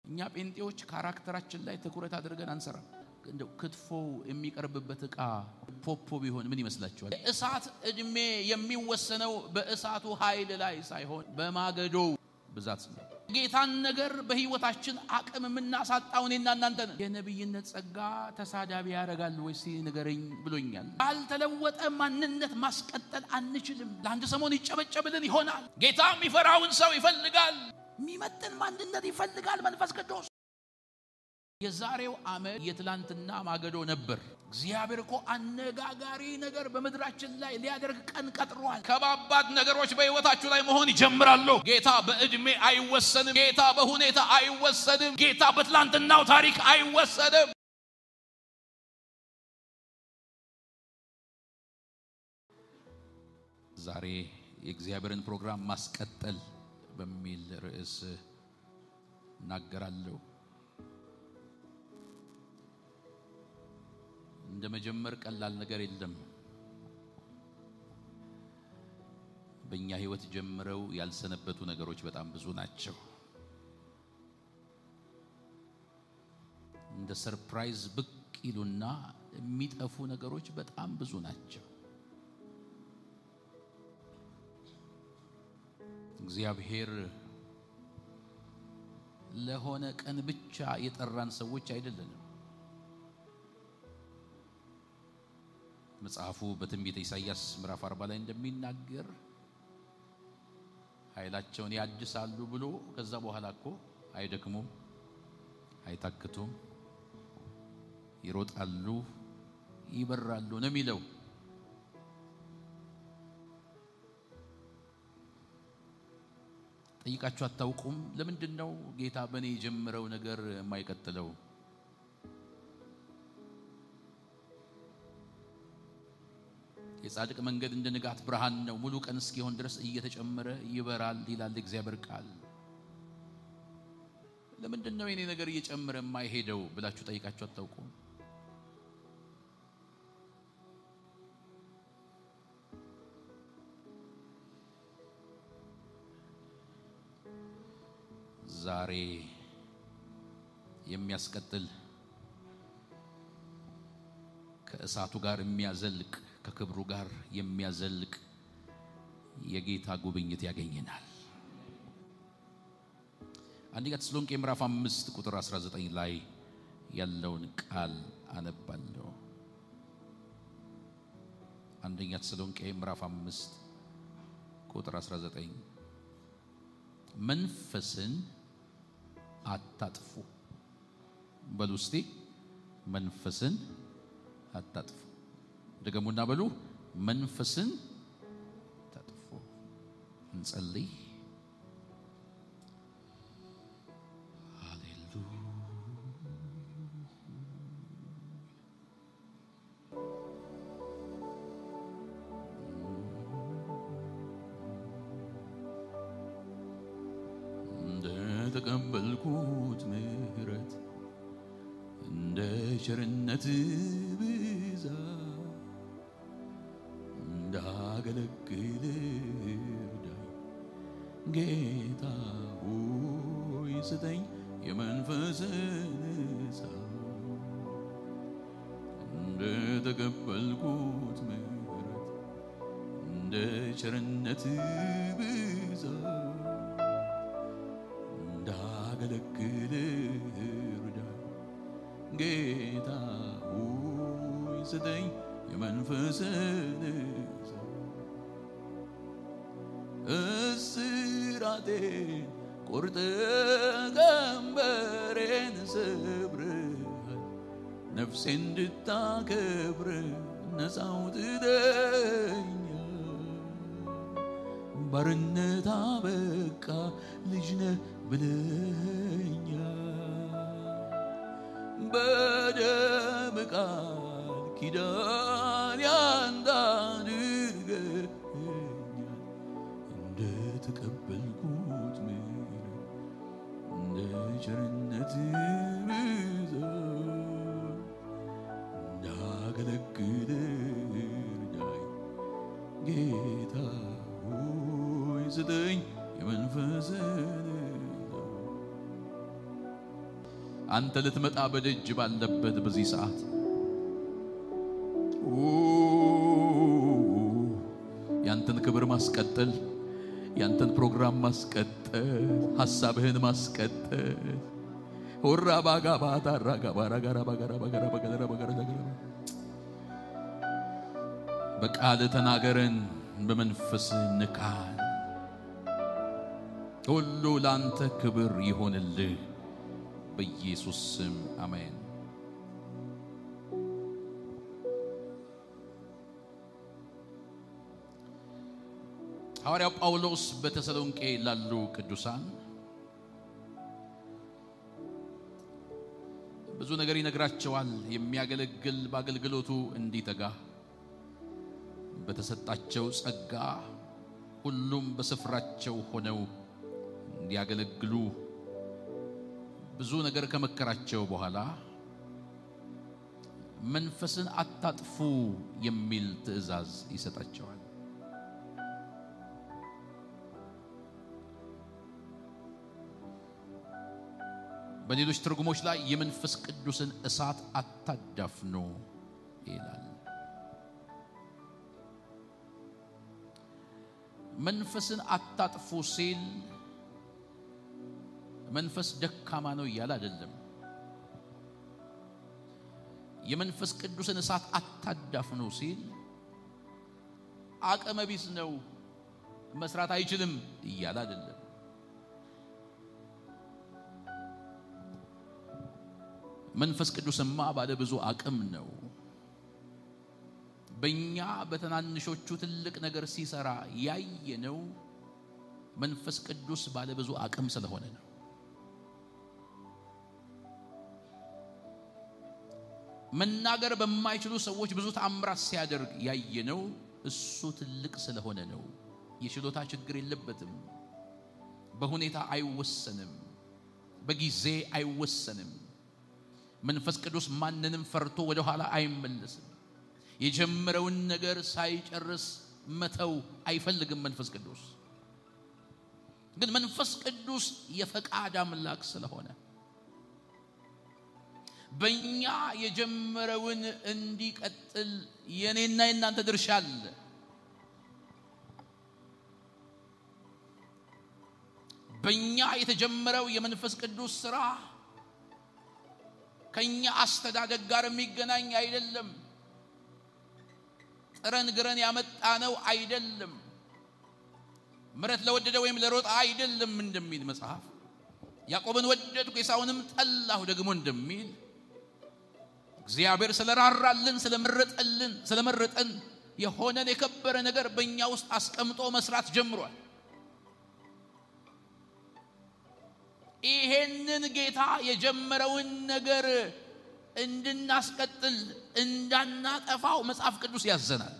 እኛ ጴንጤዎች ካራክተራችን ላይ ትኩረት አድርገን አንሰራም። እንደው ክትፎ የሚቀርብበት ዕቃ ፖፖ ቢሆን ምን ይመስላችኋል? እሳት እድሜ የሚወሰነው በእሳቱ ኃይል ላይ ሳይሆን በማገዶ ብዛት ነው። ጌታን ነገር በህይወታችን አቅም ምናሳጣው እኔና እናንተ ነን። የነብይነት ጸጋ ተሳዳቢ ያረጋል ወይስ ንገረኝ ብሎኛል። ባልተለወጠ ማንነት ማስቀጠል አንችልም። ለአንድ ሰሞን ይጨበጨብልን ይሆናል። ጌታ የሚፈራውን ሰው ይፈልጋል። የሚመጥን ማንነት ይፈልጋል መንፈስ ቅዱስ። የዛሬው ዓመት የትላንትና ማገዶ ነበር። እግዚአብሔር እኮ አነጋጋሪ ነገር በመድራችን ላይ ሊያደርግ ቀን ቀጥሯል። ከባባድ ነገሮች በህይወታችሁ ላይ መሆን ይጀምራሉ። ጌታ በእድሜ አይወሰንም። ጌታ በሁኔታ አይወሰንም። ጌታ በትላንትናው ታሪክ አይወሰንም። ዛሬ የእግዚአብሔርን ፕሮግራም ማስቀጠል በሚል ርዕስ እናገራለሁ። እንደመጀመር ቀላል ነገር የለም። በእኛ ህይወት ጀምረው ያልሰነበቱ ነገሮች በጣም ብዙ ናቸው። እንደ ሰርፕራይዝ ብቅ ይሉና የሚጠፉ ነገሮች በጣም ብዙ ናቸው። እግዚአብሔር ለሆነ ቀን ብቻ የጠራን ሰዎች አይደለንም። መጽሐፉ በትንቢተ ኢሳይያስ ምዕራፍ 40 ላይ እንደሚናገር ኃይላቸውን ያድሳሉ ብሎ ከዛ በኋላ እኮ አይደክሙም፣ አይታክቱም፣ ይሮጣሉ፣ ይበራሉ ነው የሚለው። ጠይቃችሁ አታውቁም? ለምንድነው ጌታ በኔ የጀመረው ነገር የማይቀጥለው? የጻድቅ መንገድ እንደ ንጋት ብርሃን ነው፣ ሙሉ ቀን እስኪሆን ድረስ እየተጨመረ ይበራል ይላል እግዚአብሔር ቃል። ለምንድነው የኔ ነገር እየጨመረ የማይሄደው ብላችሁ ጠይቃችሁ አታውቁም? ዛሬ የሚያስቀጥል ከእሳቱ ጋር የሚያዘልቅ ከክብሩ ጋር የሚያዘልቅ የጌታ ጉብኝት ያገኘናል። አንደኛ ተሰሎንቄ ምዕራፍ 5 ቁጥር 19 ላይ ያለውን ቃል አነባለሁ። አንደኛ ተሰሎንቄ ምዕራፍ 5 ቁጥር 19 መንፈስን አታጥፉ በሉ እስቲ። መንፈስን አታጥፉ። ደገሙና በሉ መንፈስን አታጥፉ። እንጸልይ። ሃሌሉያ። ተቀበልኩት ምህረት እንደ ቸርነት ብዛት እንዳገለግል እርዳኝ። ጌታ ሆይ ስጠኝ የመንፈስን እሳት እንደ ተቀበልኩት ምህረት እንደ ቸርነት ብዛት እንዳገለግል እርዳኝ። ጌታ ሆይ ስጠኝ የመንፈስን እሳት እስራቴን ቆርጠህ ቀንበሬን ሰብረሃል። ነፍሴን እንድታከብር ነፃ አውጥተኸኛል። ባርነት አበቃ ልጅ ነህ ብለኸኛል። በደም ቃል ኪዳን ያንተ አድርገኸኛል። እንደ ተቀበልኩት ምህረት እንደ ቸርነት ብዛት እንዳገለግል እርዳኝ። ጌታ ሆይ ስጠኝ የመንፈስን አንተ ልትመጣ በደጅ ባለበት በዚህ ሰዓት ያንተን ክብር ማስቀጠል ያንተን ፕሮግራም ማስቀጠል ሐሳብህን ማስቀጠል ወራ ባጋ ባታራ ጋባራ ጋራ ባጋራ ባጋራ ባጋራ ባጋራ በቃል ተናገረን በመንፈስ ንካን ሁሉ ላንተ ክብር ይሆንልህ በኢየሱስ ስም አሜን። ሐዋርያው ጳውሎስ በተሰሎንቄ ላሉ ቅዱሳን ብዙ ነገር ይነግራቸዋል። የሚያገለግል በአገልግሎቱ እንዲተጋ በተሰጣቸው ጸጋ ሁሉም በስፍራቸው ሆነው እንዲያገለግሉ ብዙ ነገር ከመከራቸው በኋላ መንፈስን አታጥፉ የሚል ትእዛዝ ይሰጣቸዋል። በሌሎች ትርጉሞች ላይ የመንፈስ ቅዱስን እሳት አታዳፍኑ ይላል። መንፈስን አታጥፉ ሲል መንፈስ ደካማ ነው እያለ አይደለም። የመንፈስ ቅዱስን እሳት አታዳፍኑ ሲል አቅመ ቢስ ነው መስራት አይችልም እያለ አይደለም። መንፈስ ቅዱስማ ባለ ብዙ አቅም ነው። በእኛ በተናንሾቹ ትልቅ ነገር ሲሰራ ያየነው መንፈስ ቅዱስ ባለ ብዙ አቅም ስለሆነ ነው። መናገር በማይችሉ ሰዎች ብዙ ተአምራት ሲያደርግ ያየነው እሱ ትልቅ ስለሆነ ነው። የችሎታ ችግር የለበትም። በሁኔታ አይወሰንም። በጊዜ አይወሰንም። መንፈስ ቅዱስ ማንንም ፈርቶ ወደ ኋላ አይመለስም። የጀመረውን ነገር ሳይጨርስ መተው አይፈልግም መንፈስ ቅዱስ። ግን መንፈስ ቅዱስ የፈቃድ አምላክ ስለሆነ በእኛ የጀመረውን እንዲቀጥል የኔና የናንተ ድርሻ አለ። በእኛ የተጀመረው የመንፈስ ቅዱስ ሥራ ከኛ አስተዳደግ ጋር የሚገናኝ አይደለም። ጥረን ግረን ያመጣነው አይደለም። ምሕረት ለወደደ ወይም ለሮጣ አይደለም እንደሚል መጽሐፍ ያዕቆብን ወደድኩ ኤሳውንም ጠላሁ ደግሞ እንደሚል እግዚአብሔር ስለራራልን ስለመረጠን የሆነን የከበረ ነገር በእኛ ውስጥ አስቀምጦ መስራት ጀምሯል። ይሄንን ጌታ የጀመረውን ነገር እንድናስቀጥል እንዳናጠፋው መጽሐፍ ቅዱስ ያዘናል።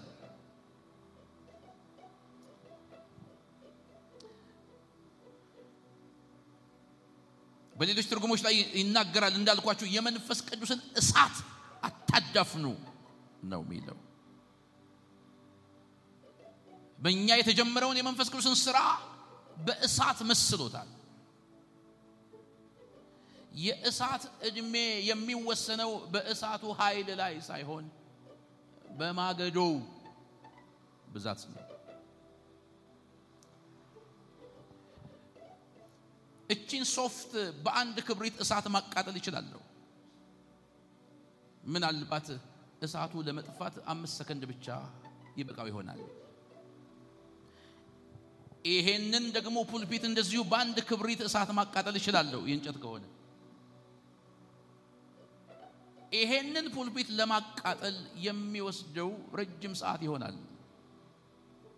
በሌሎች ትርጉሞች ላይ ይናገራል። እንዳልኳችሁ የመንፈስ ቅዱስን እሳት አታዳፍኑ ነው የሚለው። በእኛ የተጀመረውን የመንፈስ ቅዱስን ሥራ በእሳት መስሎታል። የእሳት እድሜ የሚወሰነው በእሳቱ ኃይል ላይ ሳይሆን በማገዶው ብዛት ነው። እቺን ሶፍት በአንድ ክብሪት እሳት ማቃጠል ይችላል። ምናልባት እሳቱ ለመጥፋት 5 ሰከንድ ብቻ ይበቃው ይሆናል። ይሄንን ደግሞ ፑልፒት እንደዚሁ በአንድ ክብሪት እሳት ማቃጠል ይችላል የእንጨት ከሆነ። ይሄንን ፑልፒት ለማቃጠል የሚወስደው ረጅም ሰዓት ይሆናል።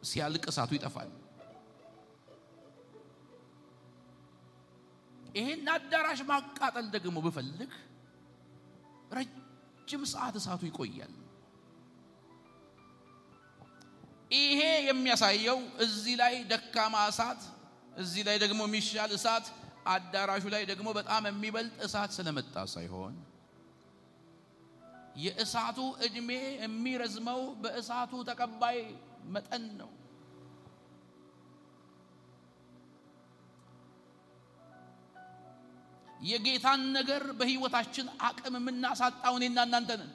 ሲያልቅ እሳቱ ይጠፋል። ይሄን አዳራሽ ማቃጠል ደግሞ ብፈልግ ረጅም ሰዓት እሳቱ ይቆያል። ይሄ የሚያሳየው እዚህ ላይ ደካማ እሳት፣ እዚህ ላይ ደግሞ የሚሻል እሳት፣ አዳራሹ ላይ ደግሞ በጣም የሚበልጥ እሳት ስለመጣ ሳይሆን የእሳቱ እድሜ የሚረዝመው በእሳቱ ተቀባይ መጠን ነው። የጌታን ነገር በህይወታችን አቅም ምናሳጣው እኔና እናንተ ነን።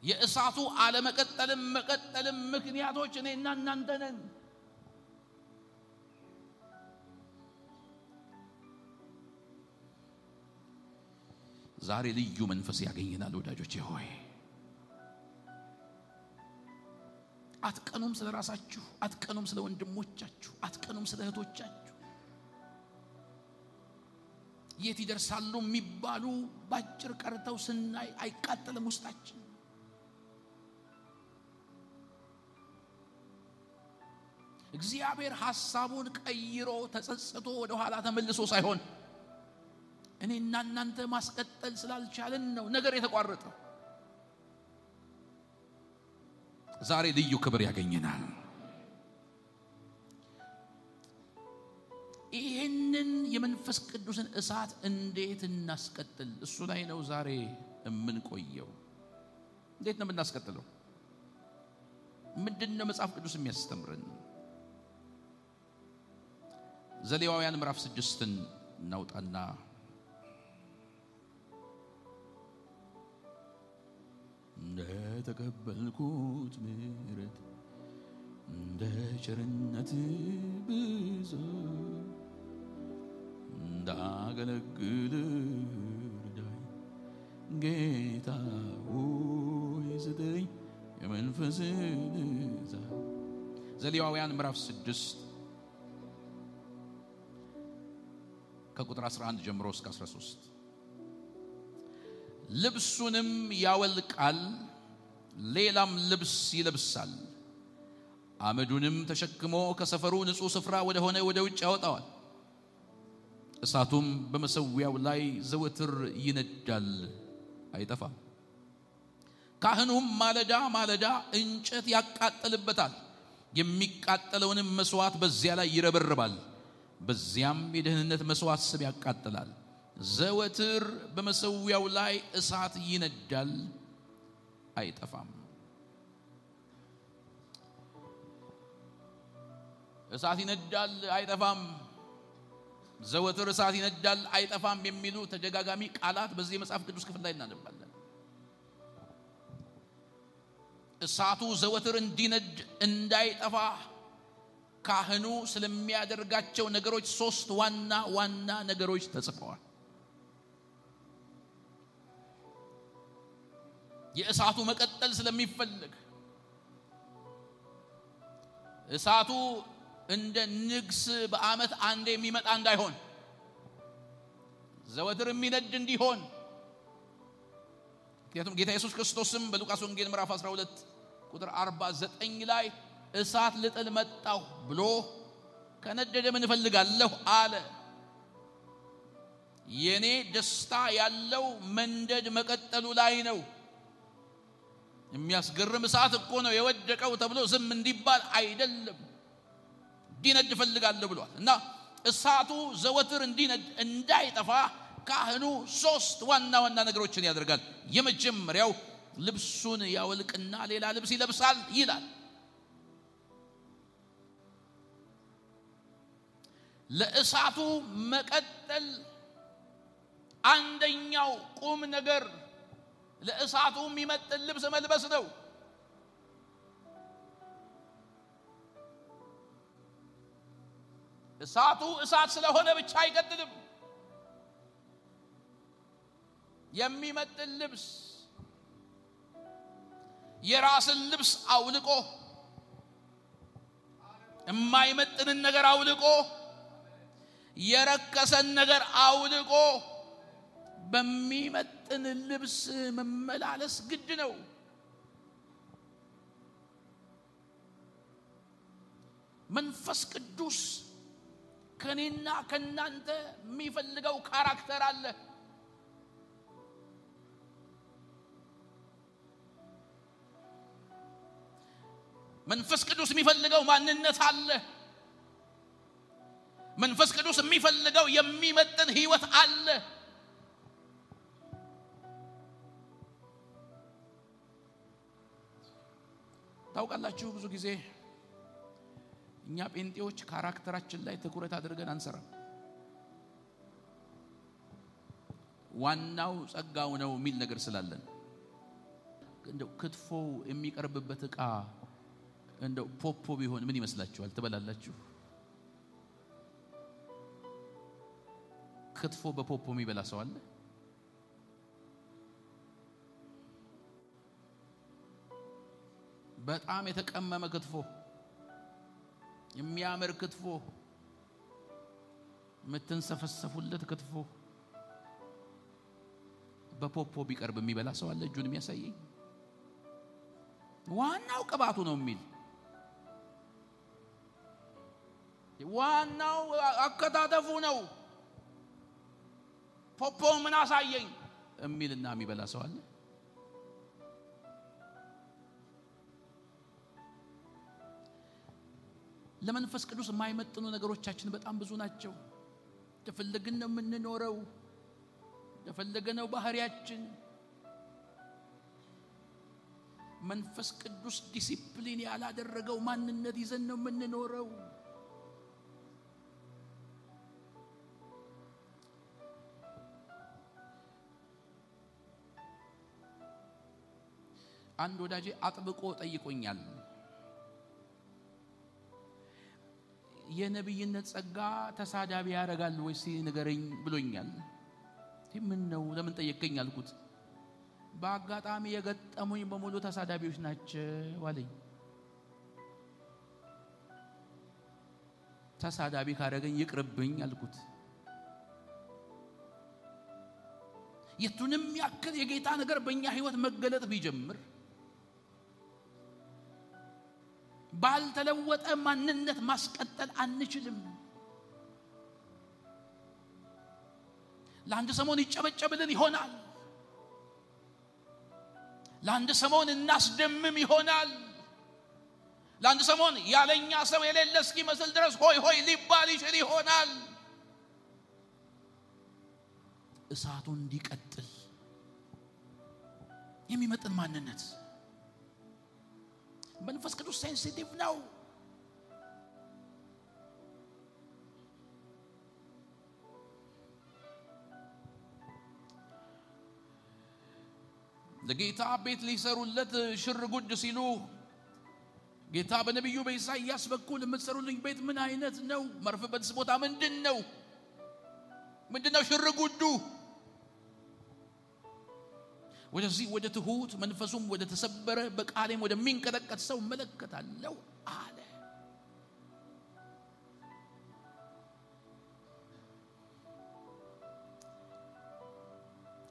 የእሳቱ አለመቀጠልም መቀጠልም ምክንያቶች እኔና እናንተ ነን። ዛሬ ልዩ መንፈስ ያገኘናል ወዳጆቼ ሆይ። አትቀኑም ስለ ራሳችሁ፣ አትቀኑም ስለ ወንድሞቻችሁ፣ አትቀኑም ስለ እህቶቻችሁ። የት ይደርሳሉ የሚባሉ ባጭር ቀርተው ስናይ አይቃጠልም ውስጣችን። እግዚአብሔር ሐሳቡን ቀይሮ ተጸጽቶ ወደ ኋላ ተመልሶ ሳይሆን እኔና እናንተ ማስቀጠል ስላልቻለን ነው ነገር የተቋረጠው። ዛሬ ልዩ ክብር ያገኘናል። ይሄንን የመንፈስ ቅዱስን እሳት እንዴት እናስቀጥል? እሱ ላይ ነው ዛሬ የምንቆየው። እንዴት ነው የምናስቀጥለው? ምንድነው መጽሐፍ ቅዱስ የሚያስተምረን? ዘሌዋውያን ምዕራፍ 6ን እናውጣና እንደተቀበልኩት ምሕረት እንደ ቸርነት ብዛት እንዳገለግል እርዳኝ ጌታ ሆይ ስጠኝ የመንፈስህን እሳት። ዘሌዋውያን ምዕራፍ 6 ከቁጥር 11 ጀምሮ እስከ 13 ልብሱንም ያወልቃል፣ ሌላም ልብስ ይለብሳል፣ አመዱንም ተሸክሞ ከሰፈሩ ንጹህ ስፍራ ወደ ሆነ ወደ ውጭ ያወጣዋል። እሳቱም በመሰዊያው ላይ ዘወትር ይነዳል አይጠፋም። ካህኑም ማለዳ ማለዳ እንጨት ያቃጥልበታል፣ የሚቃጠለውንም መስዋዕት በዚያ ላይ ይረበርባል። በዚያም የደህንነት መስዋዕት ስብ ያቃጥላል። ዘወትር በመሰዊያው ላይ እሳት ይነዳል አይጠፋም። እሳት ይነዳል አይጠፋም፣ ዘወትር እሳት ይነዳል አይጠፋም የሚሉ ተደጋጋሚ ቃላት በዚህ መጽሐፍ ቅዱስ ክፍል ላይ እናነባለን። እሳቱ ዘወትር እንዲነድ እንዳይጠፋ ካህኑ ስለሚያደርጋቸው ነገሮች 3 ዋና ዋና ነገሮች ተጽፈዋል። የእሳቱ መቀጠል ስለሚፈልግ እሳቱ እንደ ንግስ በአመት አንዴ የሚመጣ እንዳይሆን ዘወትር የሚነድ እንዲሆን። ምክንያቱም ጌታ ኢየሱስ ክርስቶስም በሉቃስ ወንጌል ምዕራፍ 12 ቁጥር 49 ላይ እሳት ልጥል መጣሁ ብሎ ከነደደ ምን እፈልጋለሁ አለ። የኔ ደስታ ያለው መንደድ መቀጠሉ ላይ ነው። የሚያስገርም እሳት እኮ ነው የወደቀው ተብሎ ዝም እንዲባል አይደለም፣ እንዲነድ እፈልጋለሁ ብሏል። እና እሳቱ ዘወትር እንዲነድ እንዳይጠፋ ካህኑ 3 ዋና ዋና ነገሮችን ያደርጋል። የመጀመሪያው ልብሱን ያወልቅና ሌላ ልብስ ይለብሳል ይላል። ለእሳቱ መቀጠል አንደኛው ቁም ነገር ለእሳቱ የሚመጥን ልብስ መልበስ ነው። እሳቱ እሳት ስለሆነ ብቻ አይቀጥልም። የሚመጥን ልብስ፣ የራስን ልብስ አውልቆ የማይመጥንን ነገር አውልቆ የረከሰን ነገር አውልቆ በሚመጥን ልብስ መመላለስ ግድ ነው። መንፈስ ቅዱስ ከኔና ከናንተ የሚፈልገው ካራክተር አለ። መንፈስ ቅዱስ የሚፈልገው ማንነት አለ። መንፈስ ቅዱስ የሚፈልገው የሚመጥን ህይወት አለ። ታውቃላችሁ ብዙ ጊዜ እኛ ጴንጤዎች ካራክተራችን ላይ ትኩረት አድርገን አንሰራም። ዋናው ጸጋው ነው የሚል ነገር ስላለን እንደው ክትፎ የሚቀርብበት ዕቃ እንደው ፖፖ ቢሆን ምን ይመስላችኋል? ትበላላችሁ? ክትፎ በፖፖ የሚበላ ሰው አለ? በጣም የተቀመመ ክትፎ፣ የሚያምር ክትፎ፣ ምትንሰፈሰፉለት ክትፎ በፖፖ ቢቀርብ የሚበላ ሰው አለ? እጁን የሚያሳየኝ። ዋናው ቅባቱ ነው የሚል፣ ዋናው አከታተፉ ነው፣ ፖፖ ምን አሳየኝ የሚልና የሚበላ ሰው አለ? ለመንፈስ ቅዱስ የማይመጥኑ ነገሮቻችን በጣም ብዙ ናቸው። ተፈልገን ነው የምንኖረው፣ ተፈልገነው ባህሪያችን። መንፈስ ቅዱስ ዲሲፕሊን ያላደረገው ማንነት ይዘን ነው የምንኖረው። አንድ ወዳጄ አጥብቆ ጠይቆኛል። የነብይነት ጸጋ ተሳዳቢ ያደርጋል ወይስ ንገረኝ ብሎኛል። ምን ነው ለምን ጠየቀኝ አልኩት። በአጋጣሚ የገጠሙኝ በሙሉ ተሳዳቢዎች ናቸው አለኝ። ተሳዳቢ ካደረገኝ ይቅርብኝ አልኩት። የቱንም ያክል የጌታ ነገር በእኛ ህይወት መገለጥ ቢጀምር ባልተለወጠ ማንነት ማስቀጠል አንችልም። ለአንድ ሰሞን ይጨበጨብልን ይሆናል፣ ለአንድ ሰሞን እናስደምም ይሆናል፣ ለአንድ ሰሞን ያለኛ ሰው የሌለ እስኪመስል ድረስ ሆይ ሆይ ሊባል ይችል ይሆናል። እሳቱ እንዲቀጥል የሚመጥን ማንነት መንፈስ ቅዱስ ሴንሲቲቭ ነው። ለጌታ ቤት ሊሰሩለት ሽር ጉድ ሲሉ ጌታ በነብዩ በኢሳይያስ በኩል የምትሰሩልኝ ቤት ምን አይነት ነው? ማርፈበት ቦታ ምንድነው? ምንድነው ሽር ጉዱ? ወደዚህ ወደ ትሁት መንፈሱም ወደ ተሰበረ በቃሌም ወደሚንቀጠቀጥ ሰው መለከታለሁ አለ።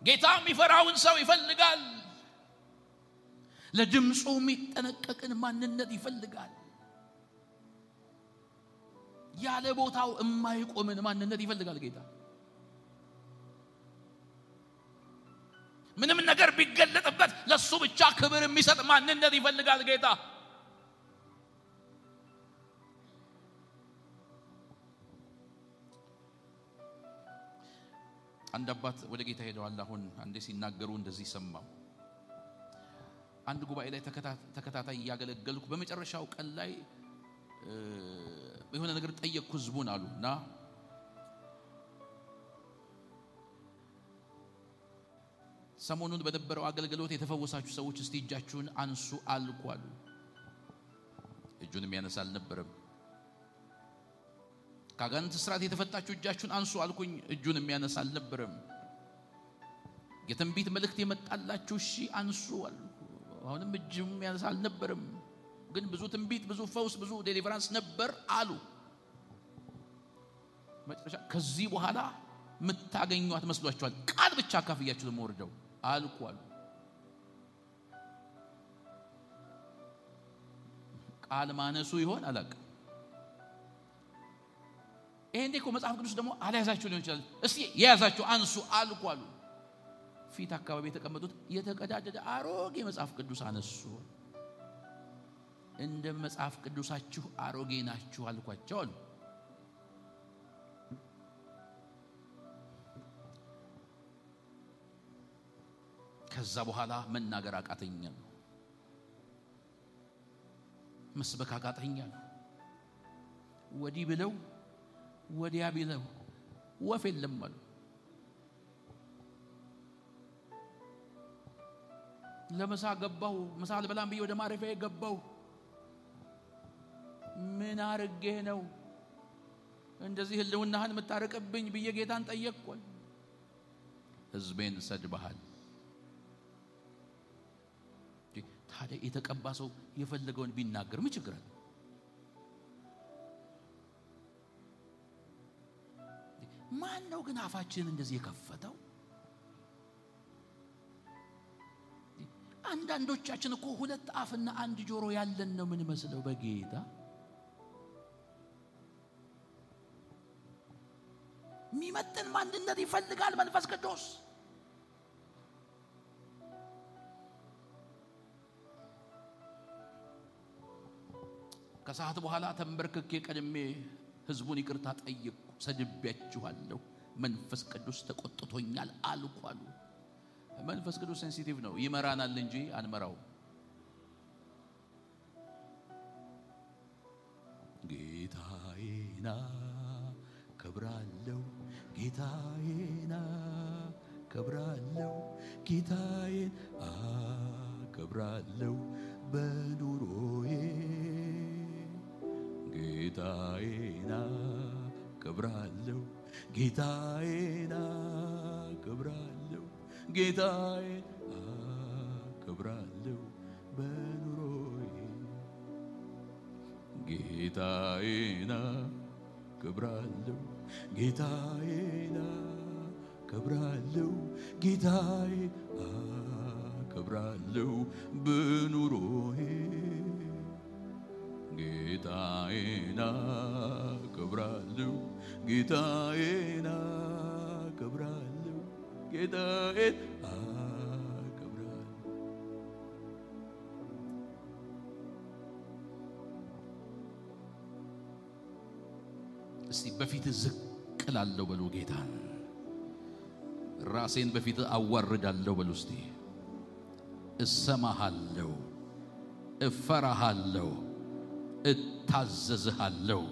ጌታ የሚፈራውን ሰው ይፈልጋል። ለድምፁ የሚጠነቀቅን ማንነት ይፈልጋል። ያለ ቦታው የማይቆምን ማንነት ይፈልጋል ጌታ። ምንም ነገር ቢገለጥበት ለሱ ብቻ ክብር የሚሰጥ ማንነት ይፈልጋል ጌታ። አንድ አባት ወደ ጌታ ሄደዋል። አሁን አንዴ ሲናገሩ እንደዚህ ሰማው። አንድ ጉባኤ ላይ ተከታታይ ያገለገልኩ በመጨረሻው ቀን ላይ የሆነ ነገር ጠየቅኩ ህዝቡን አሉና ሰሞኑን በነበረው አገልግሎት የተፈወሳችሁ ሰዎች እስቲ እጃችሁን አንሱ አልኩ አሉ። እጁን የሚያነሳ አልነበረም። ካጋንንት ስራት የተፈታችሁ እጃችሁን አንሱ አልኩኝ። እጁን የሚያነሳ አልነበረም። የትንቢት መልእክት የመጣላችሁ እሺ አንሱ አልኩ። አሁንም እጁን የሚያነሳ አልነበረም። ግን ብዙ ትንቢት፣ ብዙ ፈውስ፣ ብዙ ዴሊቨራንስ ነበር አሉ። መጨረሻ ከዚህ በኋላ ምታገኙት መስሏችኋል? ቃል ብቻ አካፍያችሁ ለመወርደው አልኩ አሉ። ቃል ማነሱ ይሆን አላውቅም። ይሄኔ እኮ መጽሐፍ ቅዱስ ደግሞ አልያዛችሁ ሊሆን ይችላል። እስቲ የያዛችሁ አንሱ አልኩ አሉ። ፊት አካባቢ የተቀመጡት የተቀዳደደ አሮጌ መጽሐፍ ቅዱስ አነሱ። እንደ መጽሐፍ ቅዱሳችሁ አሮጌ ናችሁ አልኳቸው አሉ። ከዛ በኋላ መናገር አቃተኛል፣ መስበክ አቃተኛል። ወዲህ ብለው ወዲያ ቢለው ወፍ የለም አሉ። ለምሳ ገባው ምሳ አልበላም ብዬ ወደ ማረፊያዬ ገባው። ምን አርጌ ነው እንደዚህ ህልውናህን የምታረቅብኝ ብዬ ጌታን ጠየቅኩኝ። ህዝቤን ሰድበሃል። ታዲያ የተቀባ ሰው የፈለገውን ቢናገር ምን ችግር አለ? ማን ነው ግን አፋችንን እንደዚህ የከፈተው? አንዳንዶቻችን እኮ ሁለት አፍና አንድ ጆሮ ያለን ነው ምን መስለው በጌታ ሚመጥን ማንነት ይፈልጋል መንፈስ ቅዱስ። ከሰዓት በኋላ ተንበርክኬ ቀድሜ ህዝቡን ይቅርታ ጠየቅኩ። ሰድቤያችኋለሁ፣ መንፈስ ቅዱስ ተቆጥቶኛል አልኳሉ። መንፈስ ቅዱስ ሴንሲቲቭ ነው፣ ይመራናል እንጂ አንመራው። ጌታዬና ከብራለው ጌታዬና ከብራለው ጌታዬን ከብራለው በኑሮዬ ጌታዬና ከብራለው ጌታዬና ከብራለው ጌታዬን ከብራለው በኑሮዬ ጌታዬና ከብራለው ጌታዬና ከብራለው ጌታዬን ከብራለው በኑሮዬ ጌታዬና ከብራለው ጌታዬና ከብራለው ጌታዬን ከብራለው። እስቲ በፊት ዝቅ እላለሁ በሉ ጌታ። ራሴን በፊት አዋርዳለሁ በሉ እስቲ። እሰማሃለሁ፣ እፈራሃለሁ፣ እታዘዝሃለሁ።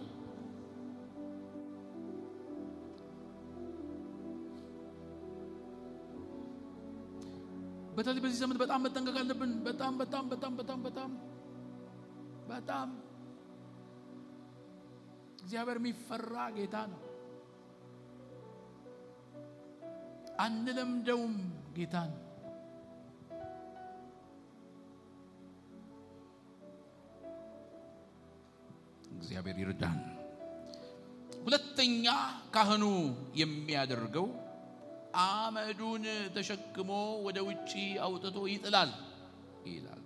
በተለይ በዚህ ዘመን በጣም መጠንቀቅ አለብን። በጣም በጣም በጣም በጣም በጣም በጣም እግዚአብሔር የሚፈራ ጌታ ነው። አንለምደውም ጌታን። እግዚአብሔር ይርዳን። ሁለተኛ ካህኑ የሚያደርገው አመዱን ተሸክሞ ወደ ውጪ አውጥቶ ይጥላል ይላል።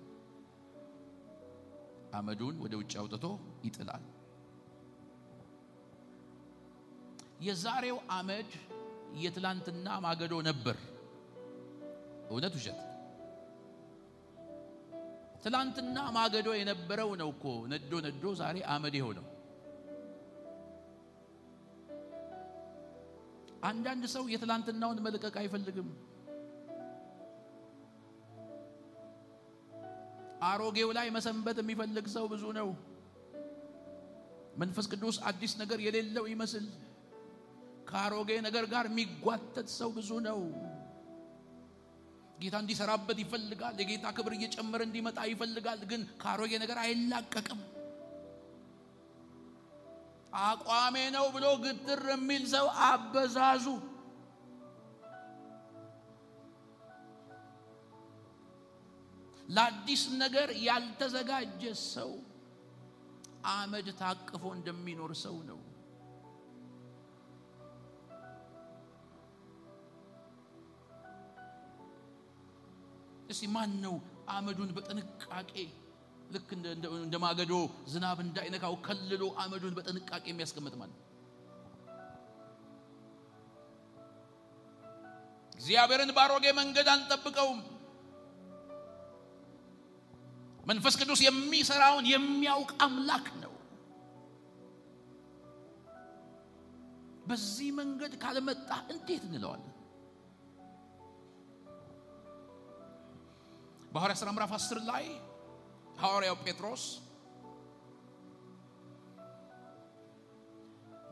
አመዱን ወደ ውጪ አውጥቶ ይጥላል። የዛሬው አመድ የትላንትና ማገዶ ነበር። እውነት ውሸት? ትላንትና ማገዶ የነበረው ነው እኮ ነዶ ነዶ ዛሬ አመድ የሆነው። አንዳንድ ሰው የትላንትናውን መልቀቅ አይፈልግም። አሮጌው ላይ መሰንበት የሚፈልግ ሰው ብዙ ነው። መንፈስ ቅዱስ አዲስ ነገር የሌለው ይመስል ከአሮጌ ነገር ጋር የሚጓተት ሰው ብዙ ነው። ጌታ እንዲሰራበት ይፈልጋል። የጌታ ክብር እየጨመረ እንዲመጣ ይፈልጋል። ግን ከአሮጌ ነገር አይላቀቅም። አቋሜ ነው ብሎ ግትር የሚል ሰው አበዛዙ። ለአዲስ ነገር ያልተዘጋጀ ሰው አመድ ታቅፎ እንደሚኖር ሰው ነው። እስቲ ማን ነው አመዱን በጥንቃቄ ልክ እንደ ማገዶ ዝናብ እንዳይነካው ከልሎ አመዱን በጥንቃቄ የሚያስቀምጥ ማለት? እግዚአብሔርን ባሮጌ መንገድ አንጠብቀውም። መንፈስ ቅዱስ የሚሰራውን የሚያውቅ አምላክ ነው። በዚህ መንገድ ካልመጣ እንዴት እንለዋለን? በሐዋርያት ሥራ ምዕራፍ 10 ላይ ሐዋርያው ጴጥሮስ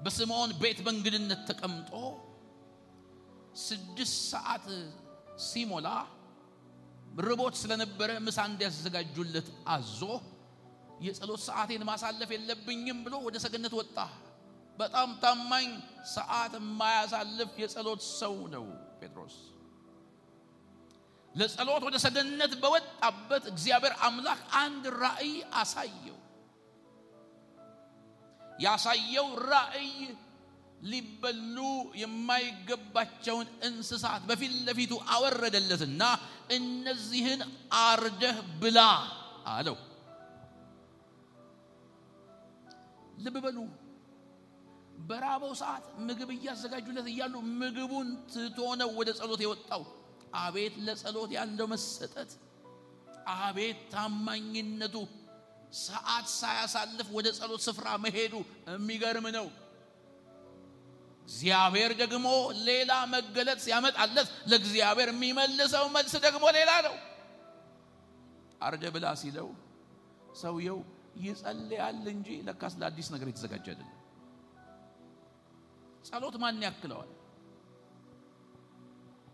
በስምዖን ቤት በእንግድነት ተቀምጦ 6 ሰዓት ሲሞላ ርቦት ስለነበረ ምሳ እንዲያዘጋጁለት አዞ የጸሎት ሰዓቴን ማሳለፍ የለብኝም ብሎ ወደ ሰገነት ወጣ። በጣም ታማኝ ሰዓት የማያሳልፍ የጸሎት ሰው ነው ጴጥሮስ። ለጸሎት ወደ ሰገነት በወጣበት እግዚአብሔር አምላክ አንድ ራእይ አሳየው። ያሳየው ራእይ ሊበሉ የማይገባቸውን እንስሳት በፊት ለፊቱ አወረደለትና እነዚህን አርደህ ብላ አለው። ልብ በሉ፣ በራበው ሰዓት ምግብ እያዘጋጁለት እያሉ ምግቡን ትቶ ነው ወደ ጸሎት የወጣው። አቤት ለጸሎት ያለው መሰጠት! አቤት ታማኝነቱ! ሰዓት ሳያሳልፍ ወደ ጸሎት ስፍራ መሄዱ የሚገርም ነው። እግዚአብሔር ደግሞ ሌላ መገለጥ ሲያመጣለት ለእግዚአብሔር የሚመልሰው መልስ ደግሞ ሌላ ነው። አርደ ብላ ሲለው ሰውየው ይጸልያል እንጂ ለካስ ለአዲስ ነገር የተዘጋጀ አይደለም። ጸሎት ማን ያክለዋል?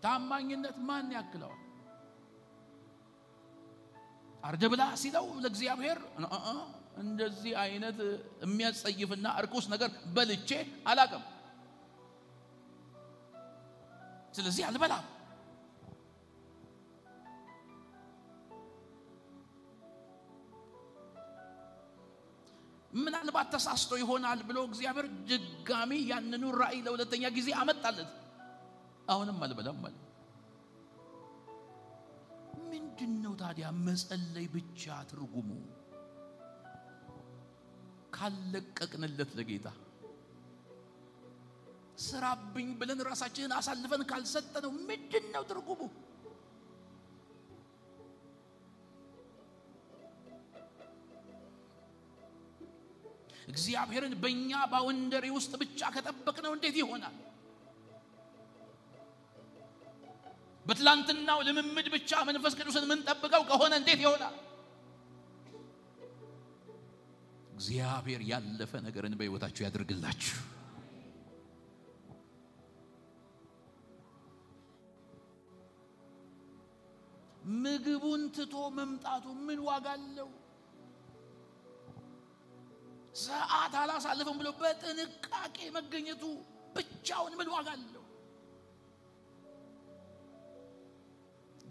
ታማኝነት ማን ያክለዋል? አርደ ብላ ሲለው ለእግዚአብሔር እንደዚህ አይነት የሚያጸይፍና እርኩስ ነገር በልቼ አላቀም፣ ስለዚህ አልበላም። ምናልባት ተሳስቶ ይሆናል ብሎ እግዚአብሔር ድጋሚ ያንኑ ራእይ ለሁለተኛ ጊዜ አመጣለት። አሁንም አልበላም ማለት ምንድነው ታዲያ? መጸለይ ብቻ ትርጉሙ ካለቀቅንለት ለጌታ ስራብኝ ብለን ራሳችንን አሳልፈን ካልሰጠነው ምንድነው ትርጉሙ? እግዚአብሔርን በእኛ ባውንደሪ ውስጥ ብቻ ከጠበቅነው እንዴት ይሆናል? በትላንትናው ልምምድ ብቻ መንፈስ ቅዱስን ምን ጠብቀው ከሆነ እንዴት ይሆናል? እግዚአብሔር ያለፈ ነገርን በሕይወታችሁ ያድርግላችሁ። ምግቡን ትቶ መምጣቱ ምን ዋጋ አለው? ሰዓት አላሳልፍም ብሎ በጥንቃቄ መገኘቱ ብቻውን ምን ዋጋ አለው?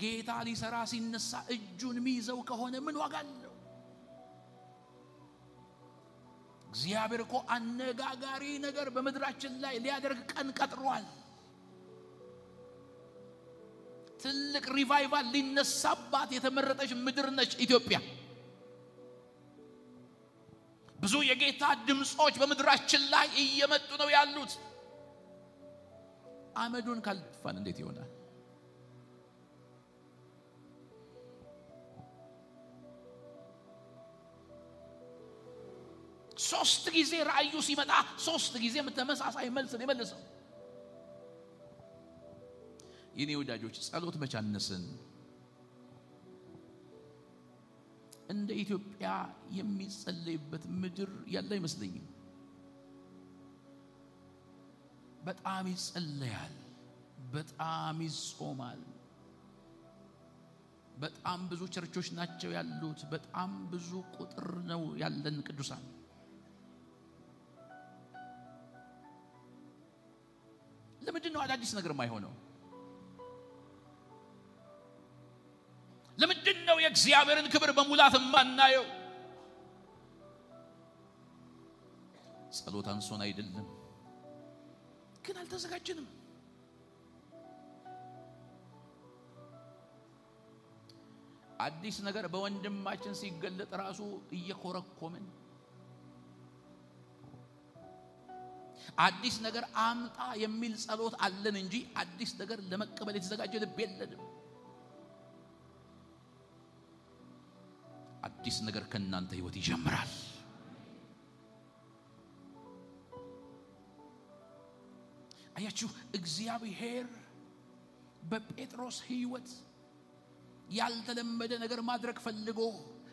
ጌታ ሊሰራ ሲነሳ እጁን ሚይዘው ከሆነ ምን ዋጋ አለው? እግዚአብሔር እኮ አነጋጋሪ ነገር በመድራችን ላይ ሊያደርግ ቀን ቀጥሯል። ትልቅ ሪቫይቫል ሊነሳባት የተመረጠች ምድር ነች ኢትዮጵያ። ብዙ የጌታ ድምጾች በመድራችን ላይ እየመጡ ነው ያሉት። አመዱን ካልፋን እንዴት ይሆናል? ሶስት ጊዜ ራእዩ ሲመጣ ሶስት ጊዜ ተመሳሳይ መልስ ነው የመለሰው። የኔ ወዳጆች ጸሎት መቻነስን እንደ ኢትዮጵያ የሚጸለይበት ምድር ያለ አይመስለኝም። በጣም ይጸለያል፣ በጣም ይጾማል። በጣም ብዙ ቸርቾች ናቸው ያሉት። በጣም ብዙ ቁጥር ነው ያለን ቅዱሳን። ለምንድን ነው አዳዲስ ነገር የማይሆነው? ለምንድን ነው የእግዚአብሔርን ክብር በሙላት የማናየው? ጸሎት አንሶን አይደለም፣ ግን አልተዘጋጀንም። አዲስ ነገር በወንድማችን ሲገለጥ ራሱ እየኮረኮመን አዲስ ነገር አምጣ የሚል ጸሎት አለን እንጂ አዲስ ነገር ለመቀበል የተዘጋጀ ልብ የለንም። አዲስ ነገር ከናንተ ህይወት ይጀምራል። አያችሁ እግዚአብሔር በጴጥሮስ ህይወት ያልተለመደ ነገር ማድረግ ፈልጎ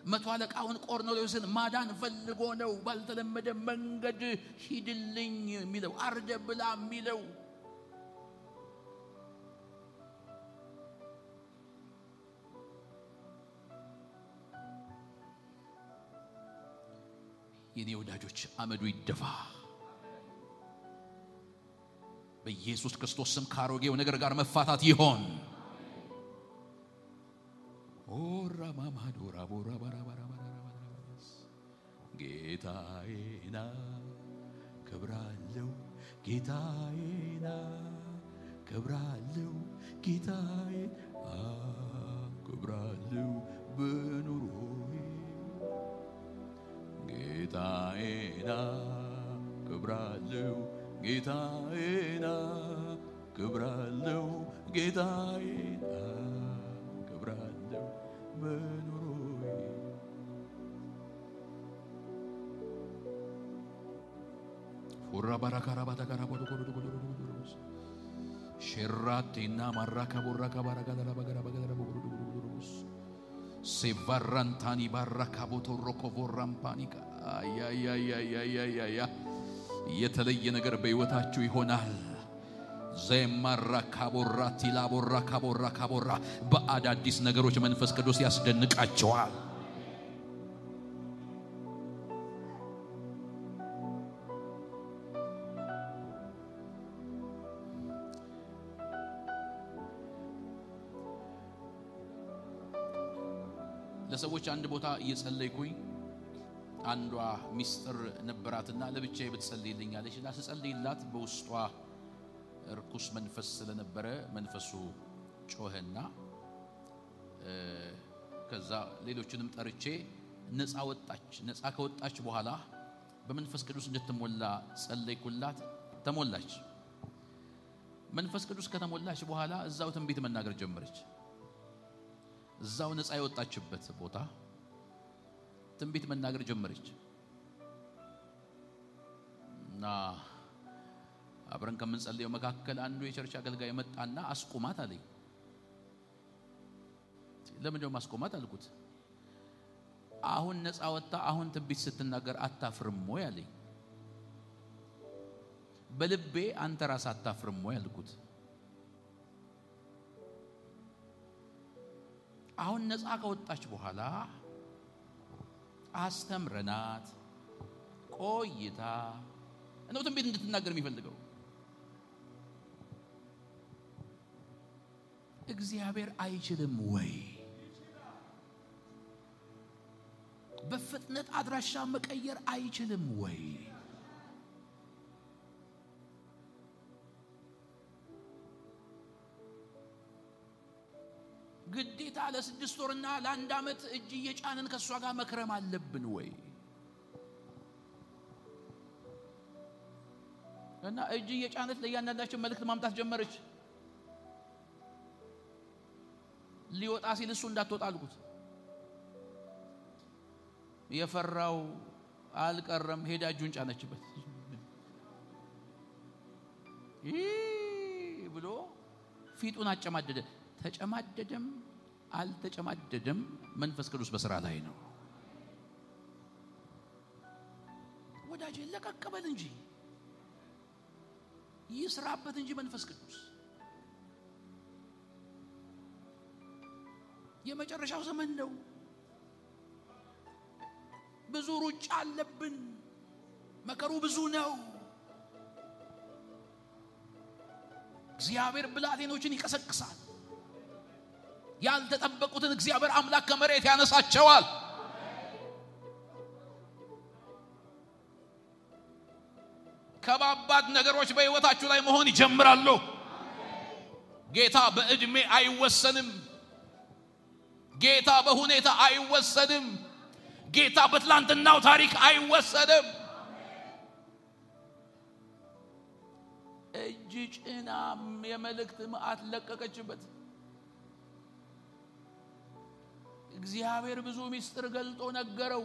መቶ አለቃውን ቆርኔሌዎስን ማዳን ፈልጎ ነው ባልተለመደ መንገድ ሂድልኝ የሚለው አርደ ብላ የሚለው። የኔ ወዳጆች አመዱ ይደፋ በኢየሱስ ክርስቶስ ስም። ካሮጌው ነገር ጋር መፋታት ይሆን። ኦራ ማማዶራ ቦራ ባራ ባራ ባራ ጌታዬና ክብራለው ጌታዬና ክብራለው ጌታዬ ክብራለው በኑሮዬ ጌታዬና ክብራለው ጌታዬና ክብራለው ጌታዬና ክብራለው በኑሮዬ ፎራ ባራካራ ባታካራ ቦዶኮዶኮዶኮዶኮዶስ ሸራቴና ማራካ ቦራካ ባራጋዳላ ባጋራ ባጋዳላ ቦዶኮዶኮዶኮዶስ ሴቫራንታኒ ባራካ ቦቶሮኮ ቮራምፓኒካ ያ የተለየ ነገር በህይወታችሁ ይሆናል። ዘማራካ ቦራቲ ላቦራካ ቦራካ ቦራ በአዳዲስ ነገሮች መንፈስ ቅዱስ ያስደንቃቸዋል። ለሰዎች አንድ ቦታ እየጸለይኩኝ አንዷ ሚስጥር ነበራትና ለብቻዬ ብትጸልይልኛለሽ እና ስጸልይላት በውስጧ ርኩስ መንፈስ ስለነበረ መንፈሱ ጮኸና ከዛ ሌሎችንም ጠርቼ ነፃ ወጣች። ነፃ ከወጣች በኋላ በመንፈስ ቅዱስ እንድትሞላ ጸለይኩላት። ተሞላች። መንፈስ ቅዱስ ከተሞላች በኋላ እዛው ትንቢት መናገር ጀመረች። እዛው ነፃ የወጣችበት ቦታ ትንቢት መናገር ጀመረች እና አብረን ከምንጸልየው መካከል አንዱ የቸርች አገልጋይ መጣና አስቆማት አለኝ። ለምን ነው ማስቆማት አልኩት። አሁን ነፃ ወጣ አሁን ትንቢት ስትናገር አታፍርም ወይ አለኝ። በልቤ አንተ ራስ አታፍርም ወይ አልኩት። አሁን ነፃ ከወጣች በኋላ አስተምረናት ቆይታ ነው ትንቢት እንድትናገር የሚፈልገው። እግዚአብሔር አይችልም ወይ? በፍጥነት አድራሻ መቀየር አይችልም ወይ? ግዴታ ለ6 ወርና ለ1 አመት እጅ እየጫንን ከሷ ጋር መክረም አለብን ወይ? እና እጅ እየጫነት ለያንዳንዳቸው መልእክት ማምጣት ጀመረች። ሊወጣ ሲል እሱ እንዳትወጣ አልኩት። የፈራው አልቀረም። ሄዳ እጁን ጫነችበት ብሎ ፊቱን አጨማደደ። ተጨማደደም አልተጨማደደም መንፈስ ቅዱስ በስራ ላይ ነው። ወዳጄ ለቀቀበል እንጂ ይስራበት እንጂ መንፈስ ቅዱስ። የመጨረሻው ዘመን ነው። ብዙ ሩጫ አለብን። መከሩ ብዙ ነው። እግዚአብሔር ብላቴኖችን ይቀሰቅሳል። ያልተጠበቁትን እግዚአብሔር አምላክ ከመሬት ያነሳቸዋል። ከባባድ ነገሮች በህይወታችሁ ላይ መሆን ይጀምራሉ። ጌታ በእድሜ አይወሰንም። ጌታ በሁኔታ አይወሰንም። ጌታ በትላንትናው ታሪክ አይወሰንም። እጅ ጭናም የመልእክት ማዕት ለቀቀችበት። እግዚአብሔር ብዙ ሚስጥር ገልጦ ነገረው።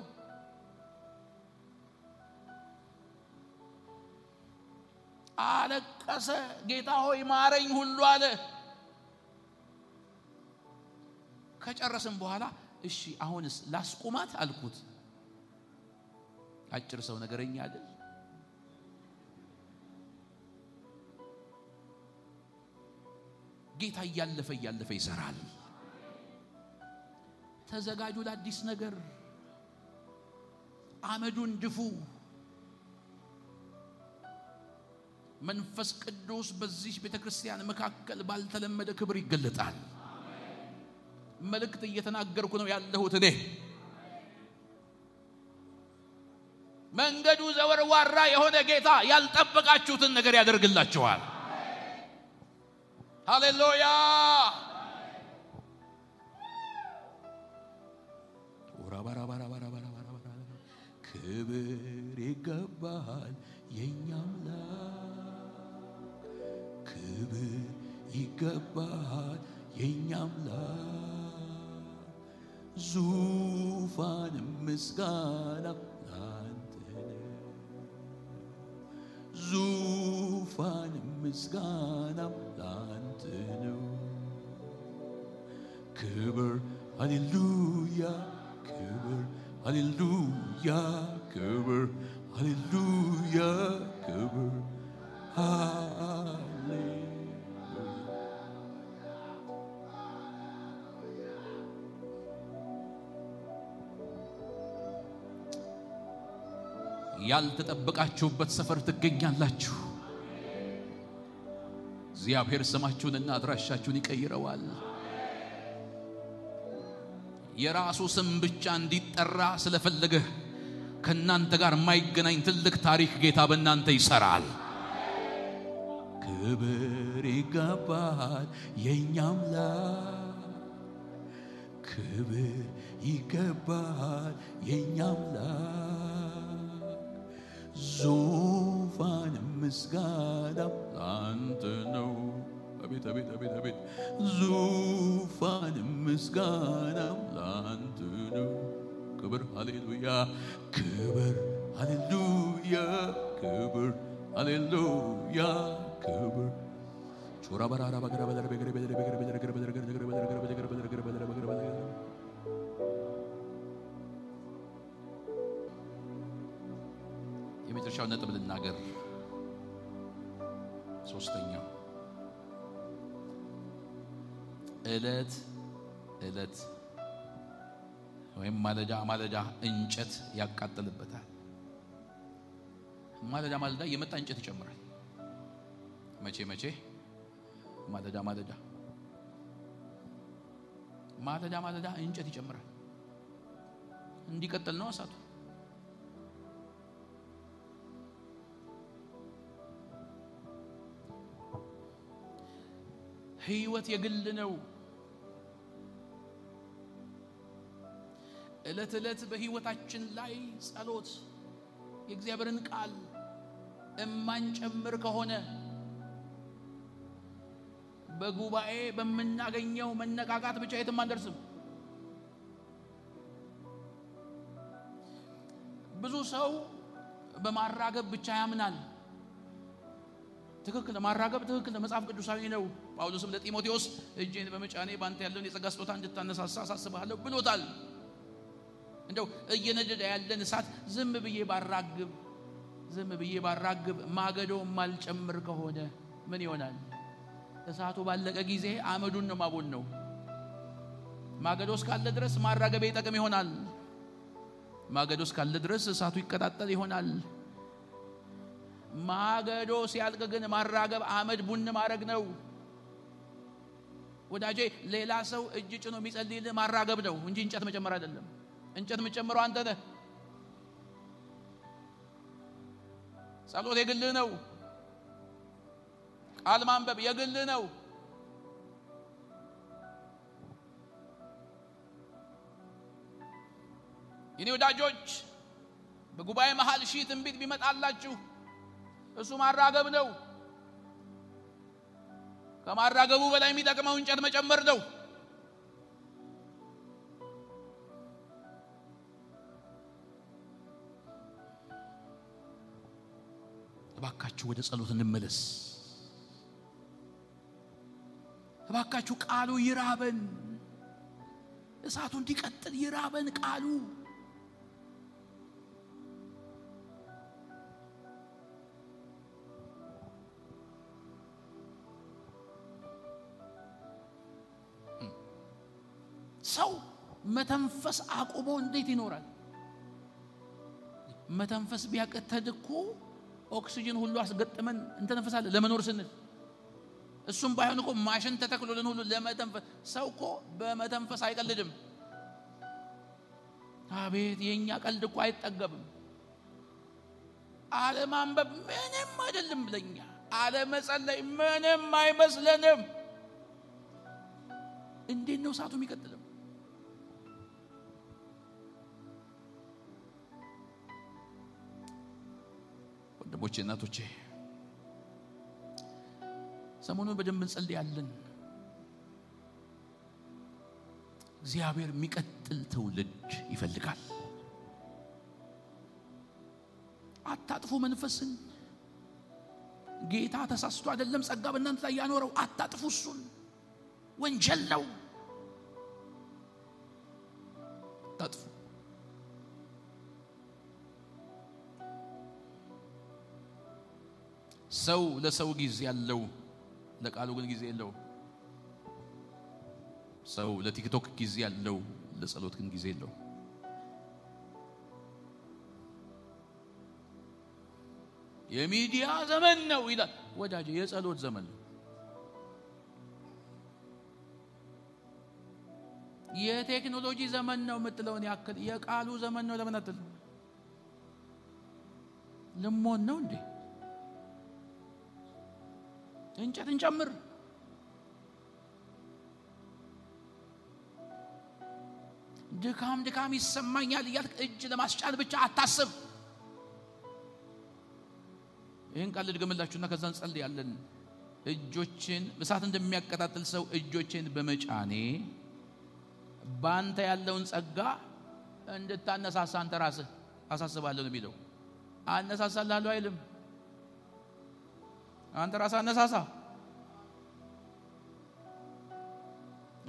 አለቀሰ። ጌታ ሆይ ማረኝ ሁሉ አለ። ከጨረስን በኋላ እሺ አሁንስ ላስቆማት አልኩት። አጭር ሰው ነገረኛ አይደል? ጌታ ያለፈ ይሰራል። ተዘጋጁ ለአዲስ ነገር። አመዱን ድፉ። መንፈስ ቅዱስ በዚህ ቤተክርስቲያን መካከል ባልተለመደ ክብር ይገለጣል። መልእክት እየተናገርኩ ነው ያለሁት እኔ። መንገዱ ዘወርዋራ የሆነ ጌታ ያልጠበቃችሁትን ነገር ያደርግላችኋል። ሃሌሉያ። ክብር ይገባል የኛ አምላክ፣ ክብር ይገባል የኛ አምላክ። ዙፋን ምስጋና ላንተ ነው፣ ዙፋን ምስጋና ላንተ ነው። ክብር ሃሌሉያ፣ ክብር ሃሌሉያ፣ ክብር ሃሌሉያ፣ ክብር ሃሌሉያ። ያልተጠበቃችሁበት ሰፈር ትገኛላችሁ። እግዚአብሔር ስማችሁንና አድራሻችሁን ይቀይረዋል። የራሱ ስም ብቻ እንዲጠራ ስለፈለገ ከናንተ ጋር የማይገናኝ ትልቅ ታሪክ ጌታ በእናንተ ይሰራል። ክብር ይገባል የኛ አምላክ፣ ክብር ይገባል የኛ አምላክ። ዙፋን ምስጋና ላንተ ነው። አቤት አቤት አቤት አቤት። ዙፋን ምስጋና ላንተ ነው። ክብር ሃሌሉያ፣ ክብር ሃሌሉያ፣ ክብር ሃሌሉያ፣ ክብር ቾራ ባራራ ባገራ በደረ በገረ በደረ በገረ በደረ በገረ በደረ በገረ በደረ በገረ በደረ በገረ በደረ በገረ። የመጨረሻው ነጥብ ልናገር። ሶስተኛው እለት እለት ወይም ማለዳ ማለዳ እንጨት ያቃጥልበታል። ማለዳ ማለዳ የመጣ እንጨት ይጨምራል። መቼ መቼ? ማለዳ ማለዳ ማለዳ ማለዳ እንጨት ይጨምራል። እንዲቀጥል ነው እሳቱ። ህይወት የግል ነው። እለት እለት በህይወታችን ላይ ጸሎት፣ የእግዚአብሔርን ቃል እማንጨምር ከሆነ በጉባኤ በመናገኘው መነቃቃት ብቻ የትም አንደርስም። ብዙ ሰው በማራገብ ብቻ ያምናል። ትክክል፣ ማራገብ ትክክል፣ መጽሐፍ ቅዱሳዊ ነው። ጳውሎስም ለጢሞቴዎስ እጄን በመጫኔ ባንተ ያለውን የጸጋ ስጦታ እንድታነሳሳ አሳስብሃለሁ ብሎታል። እንደው እየነደደ ያለን እሳት ዝም ብዬ ባራግብ ማገዶ ማልጨምር ከሆነ ምን ይሆናል? እሳቱ ባለቀ ጊዜ አመዱን ነው ማቦን ነው። ማገዶ እስካለ ድረስ ማራገብ ይጠቅም ይሆናል። ማገዶ እስካለ ድረስ እሳቱ ይቀጣጠል ይሆናል። ማገዶ ሲያልቅ ግን ማራገብ አመድ ቡን ማረግ ነው። ወዳጄ ሌላ ሰው እጅ ጭኖ የሚጸልይልህ ማራገብ ነው እንጂ እንጨት መጨመር አይደለም። እንጨት የምትጨምረው አንተ ነህ። ጸሎት የግልህ ነው። ቃል ማንበብ የግልህ ነው። የኔ ወዳጆች በጉባኤ መሃል ሺህ ትንቢት ቢመጣላችሁ እሱ ማራገብ ነው። ከማራገቡ በላይ የሚጠቅመው እንጨት መጨመር ነው። እባካችሁ ወደ ጸሎት እንመለስ። እባካችሁ ቃሉ ይራበን። እሳቱ እንዲቀጥል ይራበን ቃሉ ሰው መተንፈስ አቁሞ እንዴት ይኖራል መተንፈስ ቢያቀተድኩ ኦክሲጅን ሁሉ አስገጥመን እንተነፈሳለን ለመኖር ስንል እሱም ባይሆን እኮ ማሽን ተተክሎልን ሁሉ ለመተንፈስ ሰው እኮ በመተንፈስ አይቀልድም አቤት የኛ ቀልድ እኮ አይጠገብም አለማንበብ ምንም አይደለም ለኛ አለመጸለይ ምንም አይመስለንም እንዴት ነው ሰዓቱ የሚቀጥለው ወንድሞቼ እናቶቼ ሰሞኑን በደንብ እንጸልያለን እግዚአብሔር የሚቀጥል ትውልድ ይፈልጋል አታጥፉ መንፈስን ጌታ ተሳስቶ አይደለም ጸጋ በእናንተ ላይ ያኖረው አታጥፉ እሱን ወንጀል ነው አታጥፉ ሰው ለሰው ጊዜ ያለው ለቃሉ ግን ጊዜ የለው ሰው ለቲክቶክ ጊዜ ያለው ለጸሎት ግን ጊዜ የለው የሚዲያ ዘመን ነው ይላል ወዳጄ የጸሎት ዘመን ነው የቴክኖሎጂ ዘመን ነው የምትለውን ያክል የቃሉ ዘመን ነው ለምን አትል ለሞን ነው እንዴ እንጨት እንጨምር ድካም ይሰማኛል ያልክ እጅ ለማስጫን ብቻ አታስብ ይሄን ቃል ልድገምላችሁና ከዛ እንጸልያለን እጆችን እሳት እንደሚያቀጣጥል ሰው እጆችን በመጫኔ ባንተ ያለውን ጸጋ እንድታነሳሳ አንተ ራስህ አሳስባለሁ ነው የሚለው አነሳሳለሁ አይልም አንተ ራስህ አነሳሳ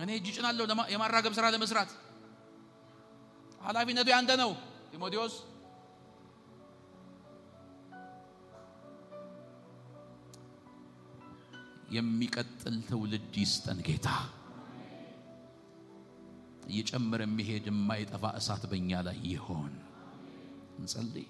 እኔ እጅ ጭናለሁ የማራገብ ስራ ለመስራት ኃላፊነቱ ያንተ ነው ቲሞቴዎስ የሚቀጥል ትውልድ ይስጠን ጌታ እየጨመረ የሚሄድ የማይጠፋ እሳት በእኛ ላይ ይሆን እንጸልይ